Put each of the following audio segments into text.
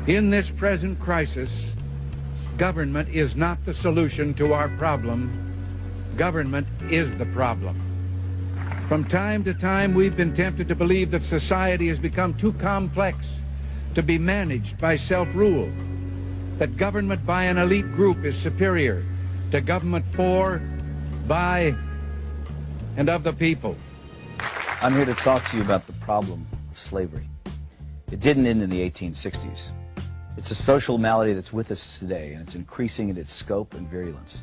In this present crisis, government is not the solution to our problem. Government is the problem. From time to time, we've been tempted to believe that society has become too complex to be managed by self-rule, that government by an elite group is superior to government for, by, and of the people. I'm here to talk to you about the problem of slavery. It didn't end in the 1860s. It's a social malady that's with us today, and it's increasing in its scope and virulence.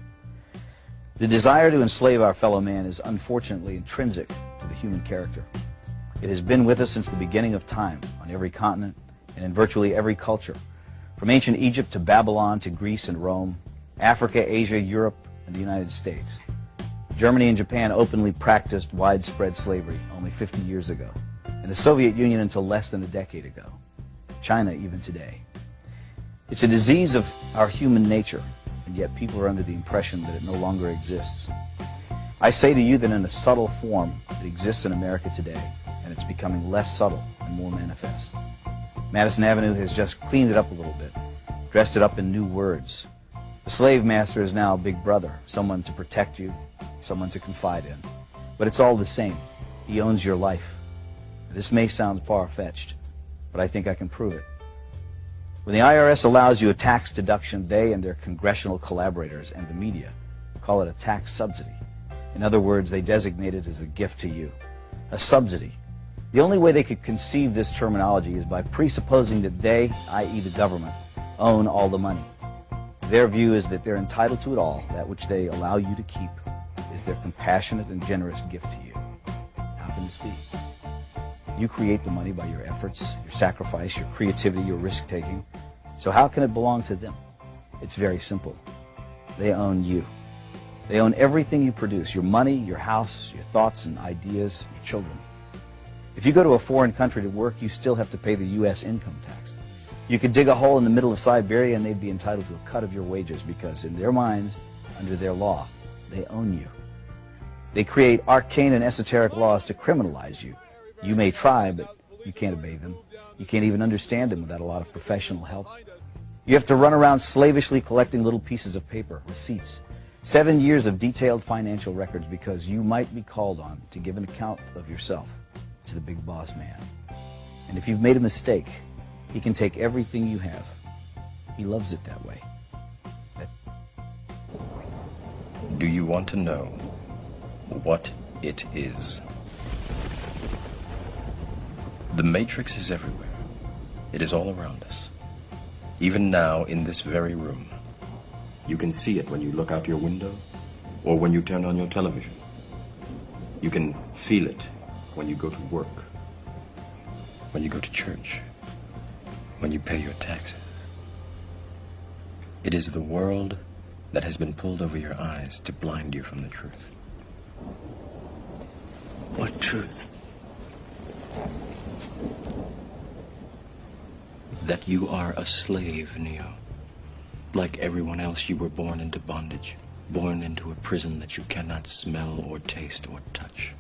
The desire to enslave our fellow man is unfortunately intrinsic to the human character. It has been with us since the beginning of time, on every continent and in virtually every culture, from ancient Egypt to Babylon to Greece and Rome, Africa, Asia, Europe, and the United States. Germany and Japan openly practiced widespread slavery only 50 years ago, and the Soviet Union until less than a decade ago. China even today. It's a disease of our human nature, and yet people are under the impression that it no longer exists. I say to you that in a subtle form, it exists in America today, and it's becoming less subtle and more manifest. Madison Avenue has just cleaned it up a little bit, dressed it up in new words. The slave master is now Big Brother, someone to protect you, someone to confide in. But it's all the same. He owns your life. This may sound far-fetched, but I think I can prove it. When the IRS allows you a tax deduction, they and their congressional collaborators and the media call it a tax subsidy. In other words, they designate it as a gift to you, a subsidy. The only way they could conceive this terminology is by presupposing that they, i.e. the government, own all the money. Their view is that they're entitled to it all. That which they allow you to keep is their compassionate and generous gift to you. How can this be? You create the money by your efforts, your sacrifice, your creativity, your risk-taking. So how can it belong to them? It's very simple. They own you. They own everything you produce, your money, your house, your thoughts and ideas, your children. If you go to a foreign country to work, you still have to pay the U.S. income tax. You could dig a hole in the middle of Siberia and they'd be entitled to a cut of your wages because in their minds, under their law, they own you. They create arcane and esoteric laws to criminalize you. You may try, but you can't obey them. You can't even understand them without a lot of professional help. You have to run around slavishly collecting little pieces of paper, receipts, 7 years of detailed financial records because you might be called on to give an account of yourself to the big boss man. And if you've made a mistake, he can take everything you have. He loves it that way. Do you want to know what it is? The Matrix is everywhere. It is all around us. Even now, in this very room. You can see it when you look out your window or when you turn on your television. You can feel it when you go to work, when you go to church, when you pay your taxes. It is the world that has been pulled over your eyes to blind you from the truth. What truth? That you are a slave, Neo. Like everyone else, you were born into bondage, born into a prison that you cannot smell or taste or touch.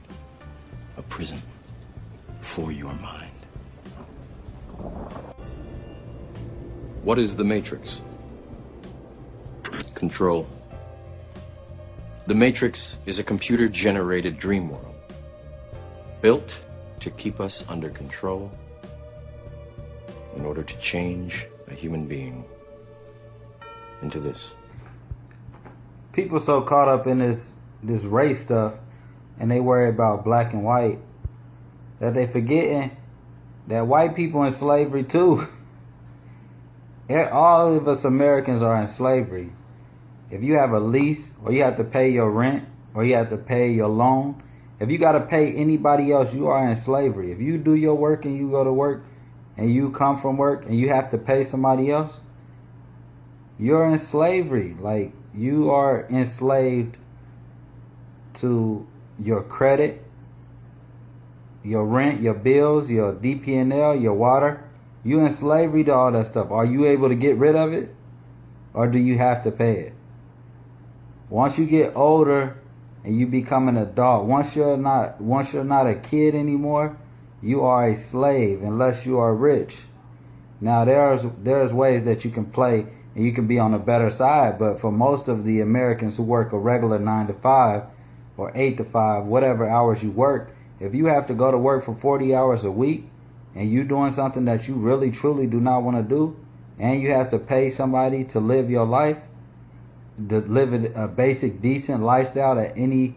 A prison for your mind. What is the Matrix? Control. The Matrix is a computer-generated dream world, built to keep us under control in order to change a human being into this. People so caught up in this race stuff and they worry about black and white that they forgetting that white people in slavery too. All of us Americans are in slavery. If you have a lease or you have to pay your rent or you have to pay your loan, if you got to pay anybody else, you are in slavery. If you do your work and you go to work and you come from work and you have to pay somebody else, you're in slavery. Like, you are enslaved to your credit, your rent, your bills, your DP&L, your water. You in slavery to all that stuff. Are you able to get rid of it? Or do you have to pay it? Once you get older and you become an adult, once you're not a kid anymore, you are a slave unless you are rich. Now there's ways that you can play and you can be on the better side, but for most of the Americans who work a regular 9 to 5 or 8 to 5, whatever hours you work, if you have to go to work for 40 hours a week and you doing something that you really truly do not want to do, and you have to pay somebody to live your life, to live a basic decent lifestyle that any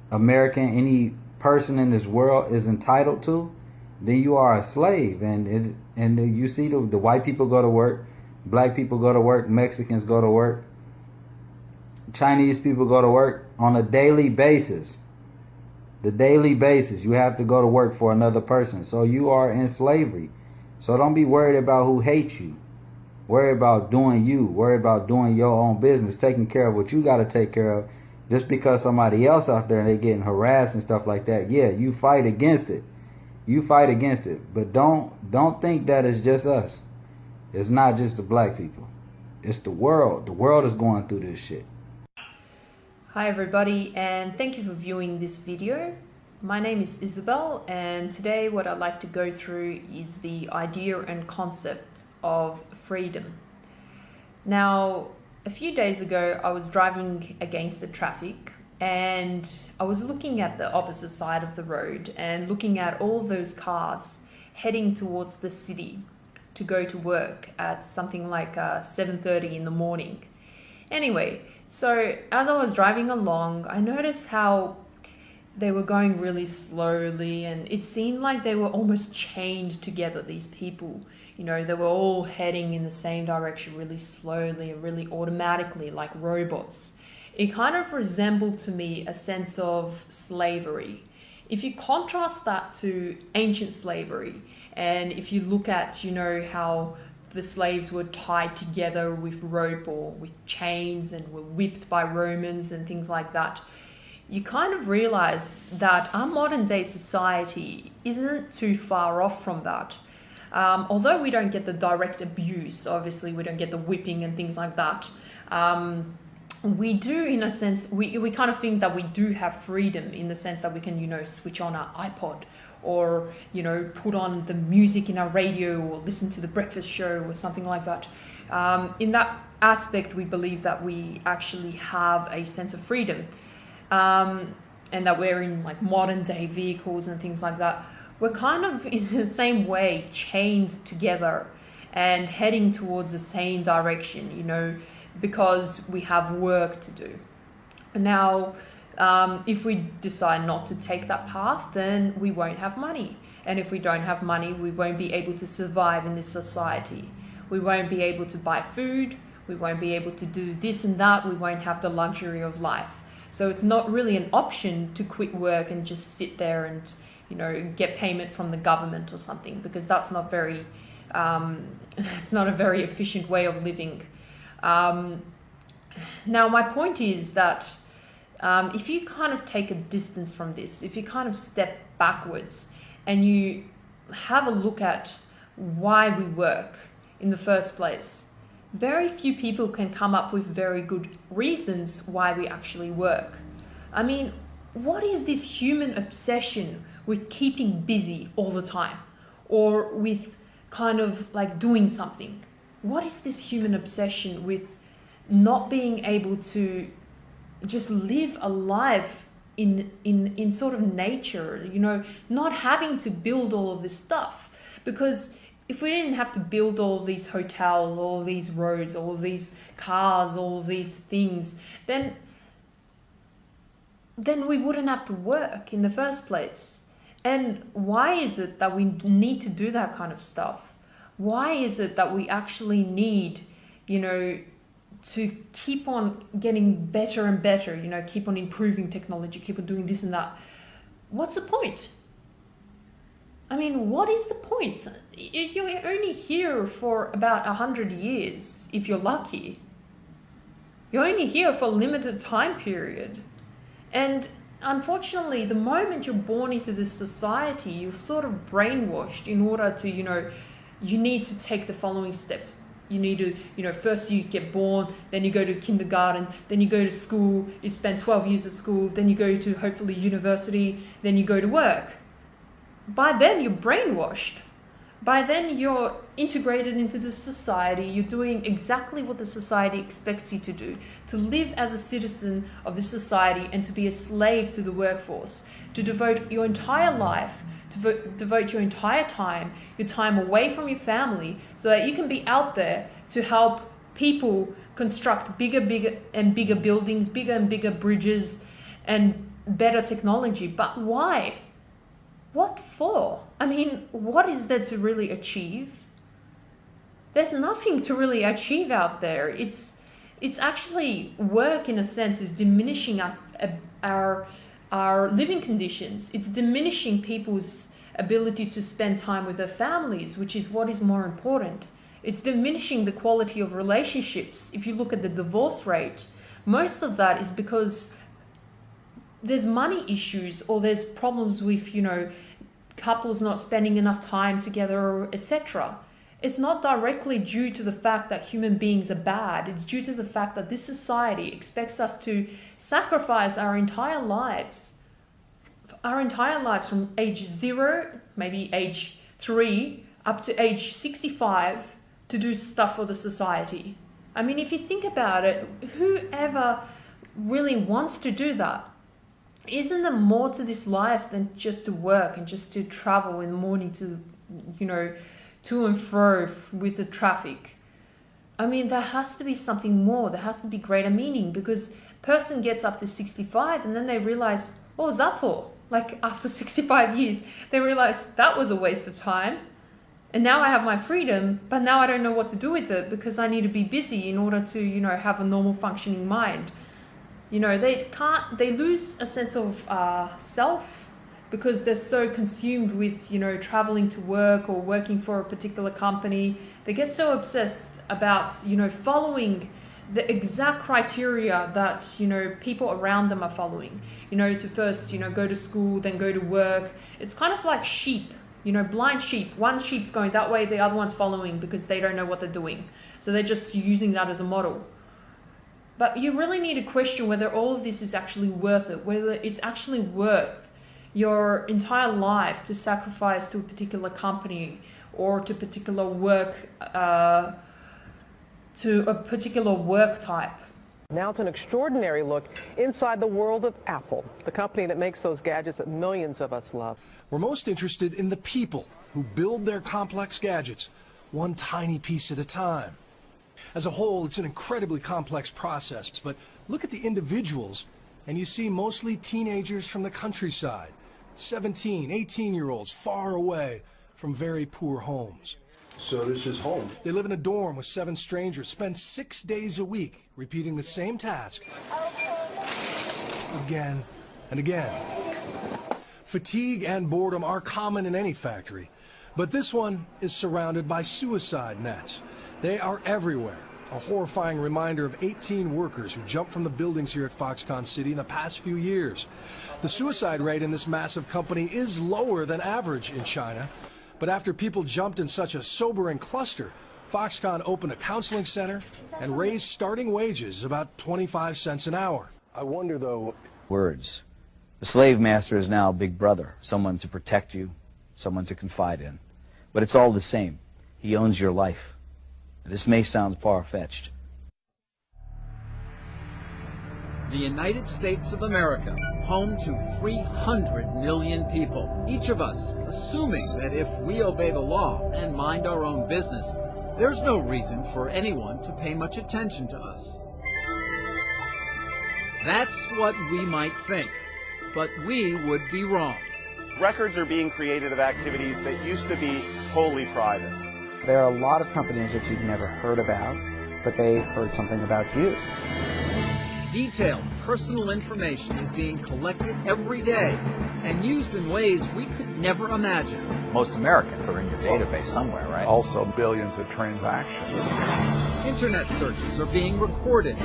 American, any person in this world is entitled to, then you are a slave. And you see the white people go to work, black people go to work, Mexicans go to work, Chinese people go to work on a daily basis. The daily basis, you have to go to work for another person. So you are in slavery. So don't be worried about who hates you. Worry about doing you. Worry about doing your own business, taking care of what you got to take care of. Just because somebody else out there and they're getting harassed and stuff like that, yeah, you fight against it. You fight against it. But don't think that it's just us. It's not just the black people. It's the world. The world is going through this shit. Hi everybody, and thank you for viewing this video. My name is Isabel, and today what I'd like to go through is the idea and concept of freedom. Now, a few days ago I was driving against the traffic and I was looking at the opposite side of the road and looking at all those cars heading towards the city to go to work at something like 7:30 in the morning. Anyway, so as I was driving along, I noticed how they were going really slowly, and it seemed like they were almost chained together, these people. You know, they were all heading in the same direction really slowly and really automatically, like robots. It kind of resembled to me a sense of slavery. If you contrast that to ancient slavery, and if you look at, you know, how the slaves were tied together with rope or with chains and were whipped by Romans and things like that, you kind of realize that our modern day society isn't too far off from that. Although we don't get the direct abuse, obviously we don't get the whipping and things like that, we do, in a sense, we kind of think that we do have freedom in the sense that we can, you know, switch on our iPod or, you know, put on the music in our radio or listen to the breakfast show or something like that. In that aspect, we believe that we actually have a sense of freedom, and that we're in like modern day vehicles and things like that. We're kind of in the same way chained together and heading towards the same direction, you know, because we have work to do. Now, if we decide not to take that path, then we won't have money. And if we don't have money, we won't be able to survive in this society. We won't be able to buy food. We won't be able to do this and that. We won't have the luxury of life. So it's not really an option to quit work and just sit there and, you know, get payment from the government or something, because that's not very, it's not a very efficient way of living. Now, my point is that if you kind of take a distance from this, if you kind of step backwards and you have a look at why we work in the first place, very few people can come up with very good reasons why we actually work. I mean, what is this human obsession with keeping busy all the time, or with kind of like doing something? What is this human obsession with not being able to just live a life in sort of nature, you know, not having to build all of this stuff? Because if we didn't have to build all of these hotels, all of these roads, all of these cars, all of these things, then we wouldn't have to work in the first place. And why is it that we need to do that kind of stuff? Why is it that we actually need, you know, to keep on getting better and better, you know, keep on improving technology, keep on doing this and that? What's the point? I mean, what is the point? You're only here for about 100 years, if you're lucky. You're only here for a limited time period. And unfortunately, the moment you're born into this society, you're sort of brainwashed in order to, you know, you need to take the following steps. You need to, you know, first you get born, then you go to kindergarten, then you go to school, you spend 12 years at school, then you go to hopefully university, then you go to work. By then you're brainwashed. by then you're integrated into the society, you're doing exactly what the society expects you to do, to live as a citizen of the society and to be a slave to the workforce, to devote your entire life, to devote your entire time, your time away from your family, so that you can be out there to help people construct bigger and bigger buildings, bigger and bigger bridges, and better technology. But why? What for? I mean, what is there to really achieve? There's nothing to really achieve out there. It's actually, work in a sense is diminishing our living conditions. It's diminishing people's ability to spend time with their families, which is what is more important. It's diminishing the quality of relationships. If you look at the divorce rate, most of that is because there's money issues, or there's problems with, you know, couples not spending enough time together, etc. It's not directly due to the fact that human beings are bad. It's due to the fact that this society expects us to sacrifice our entire lives from age 0, maybe age 3, up to age 65 to do stuff for the society. I mean, if you think about it, whoever really wants to do that? Isn't there more to this life than just to work and just to travel in the morning to, you know, to and fro with the traffic? I mean, there has to be something more. There has to be greater meaning, because person gets up to 65 and then they realize, what was that for? Like, after 65 years, they realize that was a waste of time. And now I have my freedom, but now I don't know what to do with it, because I need to be busy in order to, you know, have a normal functioning mind. You know, they lose a sense of self, because they're so consumed with, you know, traveling to work or working for a particular company. They get so obsessed about, you know, following the exact criteria that, you know, people around them are following. You know, to first, you know, go to school, then go to work. It's kind of like sheep, you know, blind sheep. One sheep's going that way, the other one's following because they don't know what they're doing. So they're just using that as a model. But you really need to question whether all of this is actually worth it, whether it's actually worth your entire life to sacrifice to a particular company or to particular work, to a particular work type. Now to an extraordinary look inside the world of Apple, the company that makes those gadgets that millions of us love. We're most interested in the people who build their complex gadgets, one tiny piece at a time. As a whole, it's an incredibly complex process, but look at the individuals, and you see mostly teenagers from the countryside, 17, 18-year-olds far away from very poor homes. So this is home. They live in a dorm with 7 strangers, spend 6 days a week repeating the same task again and again. Fatigue and boredom are common in any factory, but this one is surrounded by suicide nets. They are everywhere, a horrifying reminder of 18 workers who jumped from the buildings here at Foxconn City in the past few years. The suicide rate in this massive company is lower than average in China, but after people jumped in such a sobering cluster, Foxconn opened a counseling center and raised starting wages about 25 cents an hour. I wonder, though... Words. The slave master is now Big Brother, someone to protect you, someone to confide in. But it's all the same. He owns your life. This may sound far-fetched. The United States of America, home to 300 million people. Each of us assuming that if we obey the law and mind our own business, there's no reason for anyone to pay much attention to us. That's what we might think, but we would be wrong. Records are being created of activities that used to be wholly private. There are a lot of companies that you've never heard about, but they've heard something about you. Detailed personal information is being collected every day and used in ways we could never imagine. Most Americans are in your database somewhere, right? Also billions of transactions. Internet searches are being recorded.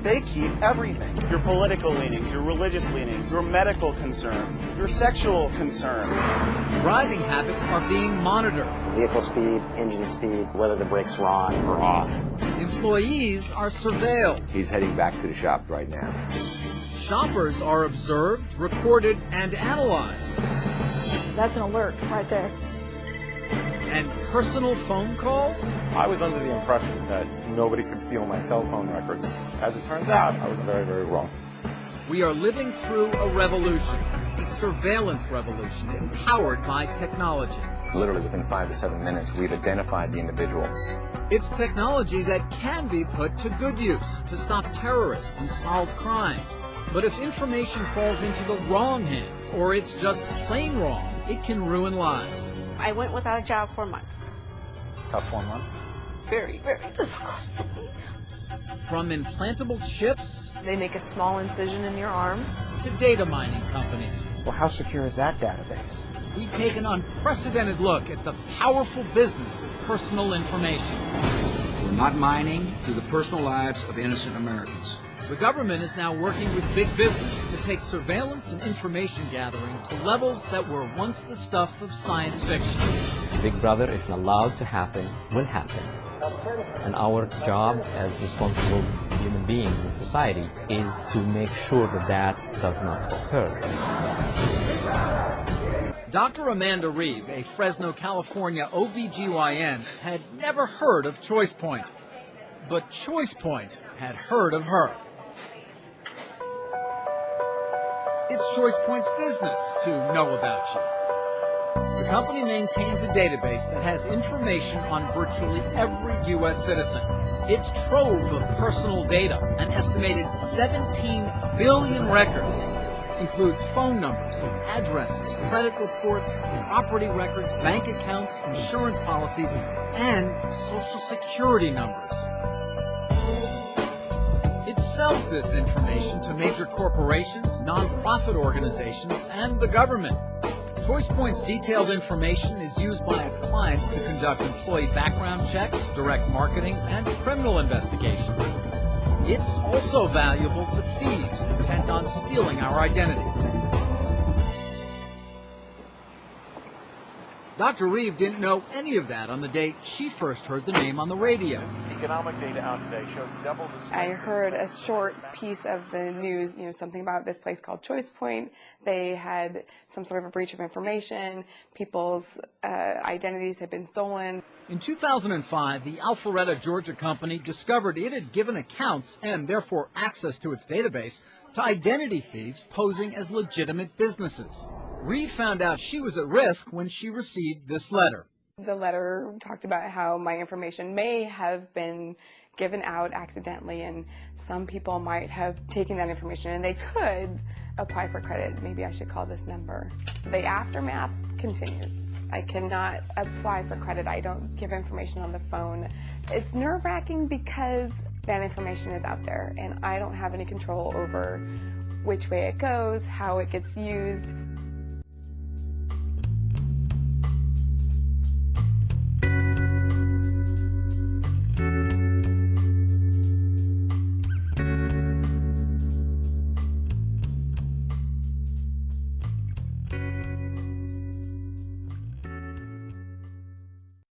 They keep everything. Your political leanings, your religious leanings, your medical concerns, your sexual concerns. Driving habits are being monitored. Vehicle speed, engine speed, whether the brakes are on or off. Employees are surveilled. He's heading back to the shop right now. Shoppers are observed, recorded, and analyzed. That's an alert right there. And personal phone calls? I was under the impression that nobody could steal my cell phone records. As it turns out, I was very, very wrong. We are living through a revolution, a surveillance revolution empowered by technology. Literally within 5 to 7 minutes, we've identified the individual. It's technology that can be put to good use to stop terrorists and solve crimes. But if information falls into the wrong hands, or it's just plain wrong, it can ruin lives. I went without a job for months. Tough 4 months? Very, very difficult for me. From implantable chips, they make a small incision in your arm, to data mining companies. Well, how secure is that database? We take an unprecedented look at the powerful business of personal information. We're not mining through the personal lives of innocent Americans. The government is now working with big business to take surveillance and information gathering to levels that were once the stuff of science fiction. Big Brother, if allowed to happen, will happen. And our job as responsible human beings in society is to make sure that that does not occur. Dr. Amanda Reeve, a Fresno, California OBGYN, had never heard of ChoicePoint. But ChoicePoint had heard of her. It's ChoicePoint's business to know about you. The company maintains a database that has information on virtually every U.S. citizen. Its trove of personal data, an estimated 17 billion records, includes phone numbers, addresses, credit reports, property records, bank accounts, insurance policies, and social security numbers. It sells this information to major corporations, nonprofit organizations, and the government. ChoicePoint's detailed information is used by its clients to conduct employee background checks, direct marketing, and criminal investigations. It's also valuable to thieves intent on stealing our identity. Dr. Reeve didn't know any of that on the day she first heard the name on the radio. Economic data out today shows double the... I heard a short piece of the news, something about this place called ChoicePoint. They had some sort of a breach of information. People's identities had been stolen. In 2005, the Alpharetta, Georgia company discovered it had given accounts and therefore access to its database to identity thieves posing as legitimate businesses. Reeve found out she was at risk when she received this letter. The letter talked about how my information may have been given out accidentally, and some people might have taken that information and they could apply for credit. Maybe I should call this number. The aftermath continues. I cannot apply for credit. I don't give information on the phone. It's nerve-wracking because that information is out there and I don't have any control over which way it goes, how it gets used.